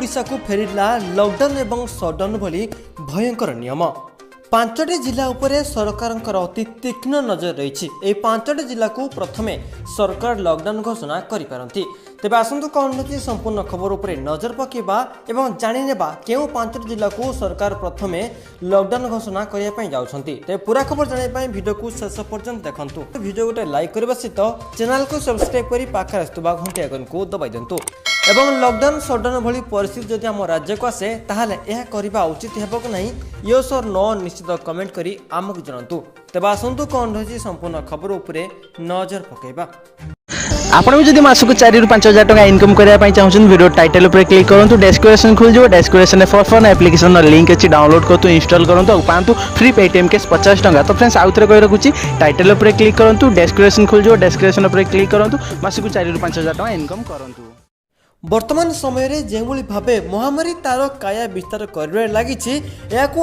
ओडिशा को फेरिला लॉकडाउन एवं सटडाउन भली भयंकर नियम। पांचटी जिला उपरे सरकार अति तीक्ष्ण नजर रही। ए पांचटी जिला को प्रथमे सरकार लॉकडाउन घोषणा करिपारंती। तेबे आसंतु कौन होची संपूर्ण खबर उपरे नजर पकेबा एवं जानि नेबा केउ पांचटी जिला को सरकार प्रथमे लॉकडाउन घोषणा करिया पई जाउछंती। तेबे पूरा खबर जाने पई वीडियो को शेष पर्यंत देखंतु। वीडियो गोटे लाइक करबा सहित चैनल को सब्सक्राइब करी पाखर आस्तबा घंटी आइकन को दबाइ दंतु। एवं लॉकडाउन सटडाउन भली परिस्थिति जदि आम राज्य को आसे ताहले यह करबा उचित हेबो कि नहीं यस और नो निश्चित कमेंट करी आमक जणातु। तेबे आसंतु कौन होची संपूर्ण खबर उपरे नजर पकेबा। आपण भी जदि मासक 4 ରୁ 5,000 टका इनकम करने चाहते वीडियो टाइटल पर क्लिक करूँ। डेस्क्रिप्शन खुल जाओ। Description for fun application link अच्छी डाउनलोड करूँ इंस्टॉल करूँ और पाँच फ्री पेटीएम कैश 50 टका। तो फ्रेंड्स आउ थे कही रखुच्छी टाइटल पर क्लिक करूँ। डेस्क्रिप्शन खुल जाओ। डेस्क्रिप्शन पर क्लिक करूँ मासक 4 ରୁ 5,000 टका इनकम करूँ। वर्तमान समय रे जेभली भावे महामारी तार काया विस्तार कर लगी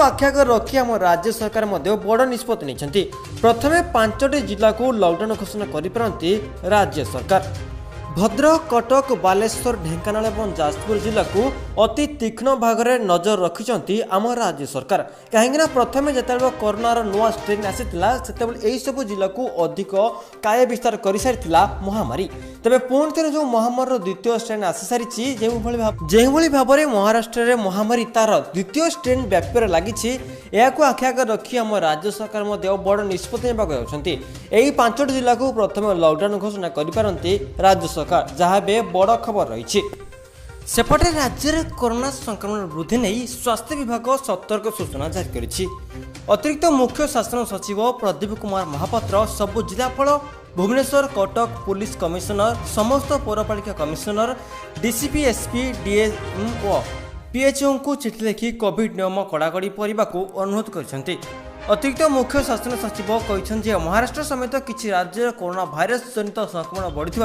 आख्या रखी आम राज्य सरकार बड़ निष्पत्ति नहीं। प्रथमे 5टी जिला को लॉकडाउन घोषणा करिपारंती राज्य सरकार। भद्रक, कटक, बालेश्वर, ढेंकानाल और जाजपुर जिला को अति तीक्ष्ण भाग में नजर रखिंट आम राज्य सरकार। कहीं प्रथमे जिते कोरोनार नुआ स्ट्रेन आसीला से सब जिला को अधिक काय विस्तार कर सारी महामारी। तेरे पुणी थे जो महामारी द्वितीय स्ट्रेन आसी सारी जो भाव में महाराष्ट्र में महामारी तार द्वितीय स्ट्रेन व्यापार लगी आख्या रखी आम राज्य सरकार बड़ निष्पत्ति यही 5टी जिला को प्रथम लॉकडाउन घोषणा करिपारंती राज्य सरकार जहाँ बे बड़ खबर रही। सेपटे राज्य में कोरोना संक्रमण वृद्धि नहीं स्वास्थ्य विभाग सतर्क सूचना जारी करिछि। अतिरिक्त मुख्य शासन सचिव प्रदीप कुमार महापात्र सबु जिलापाल भुवनेश्वर, कटक पुलिस कमिशनर, समस्त पौरपालिका कमिशनर, डीसीपी, एसपी, डीएम और पीएचओ को चिठी लिखि कोविड नियम कड़ाकड़ी करने को अनुरोध कर। अतिरिक्त मुख्य शासन सचिव कहते महाराष्ट्र समेत किसी राज्य कोरोना भाइरस जनित संक्रमण बढ़ी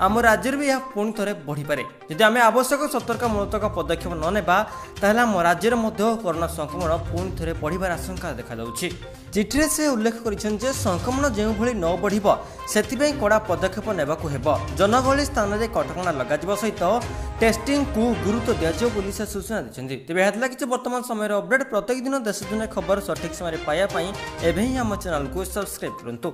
आम राज्य भी यह पुणी थे बढ़ीपे। जदि आम आवश्यक सतर्कमूलक पदक्षेप ननेबा ताहले आम राज्य में कोरोना संक्रमण पुणी थे बढ़िबार आशंका देखा जाउछि। चिठी से उल्लेख कर संक्रमण जो न बढ़ से कड़ा पदक्षेप नेबाकू हेबो। जनगहली स्थान में कटकणा लगा सहित टेस्टिंग को गुरुत्व दिया बोली से सूचना देते। तेज यह कि वर्तमान समय अपडेट प्रत्येक दिन देश दुनिया खबर सठिक समय पाइबा एवं ही आम चैनल को सब्सक्राइब करूँ।